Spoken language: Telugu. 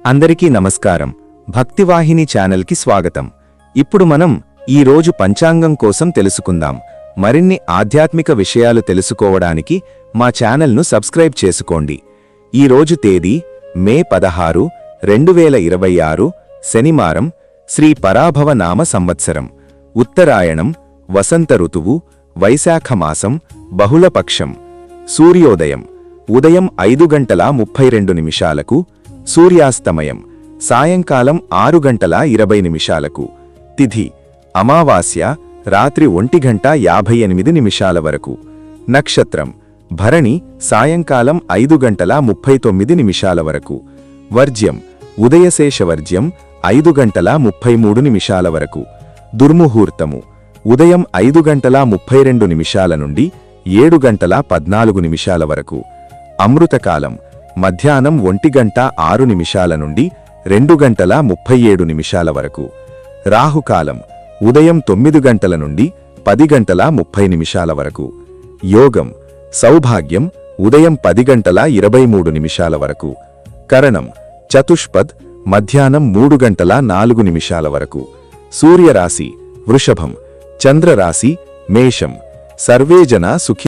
అందరికీ నమస్కారం. భక్తివాహిని ఛానల్కి స్వాగతం. ఇప్పుడు మనం ఈ రోజు పంచాంగం కోసం తెలుసుకుందాం. మరిన్ని ఆధ్యాత్మిక విషయాలు తెలుసుకోవడానికి మా ఛానల్ను సబ్స్క్రైబ్ చేసుకోండి. ఈ రోజు తేదీ మే 16, 2026 శనివారం, శ్రీ పరాభవ నామ సంవత్సరం, ఉత్తరాయణం, వసంత ఋతువు, వైశాఖ మాసం, బహుళపక్షం. సూర్యోదయం ఉదయం 5:32 సూర్యాస్తమయం సాయంకాలం 6:20 తిథి అమావాస్య రాత్రి 1:58 వరకు. నక్షత్రం భరణి సాయంకాలం 5:39 వరకు. వర్జ్యం ఉదయశేషవర్జ్యం 5:33 వరకు. దుర్ముహూర్తము ఉదయం 5:32 నుండి 7:14 వరకు. అమృతకాలం మధ్యాహ్నం 1:06 నుండి 2:37 వరకు. రాహుకాలం ఉదయం 9 నుండి 10:30 వరకు. యోగం సౌభాగ్యం ఉదయం 10:23 వరకు. కరణం చతుష్పద్ మధ్యాహ్నం 3:04 వరకు. సూర్యరాశి వృషభం, చంద్రరాశి మేషం. సర్వే జనా సుఖి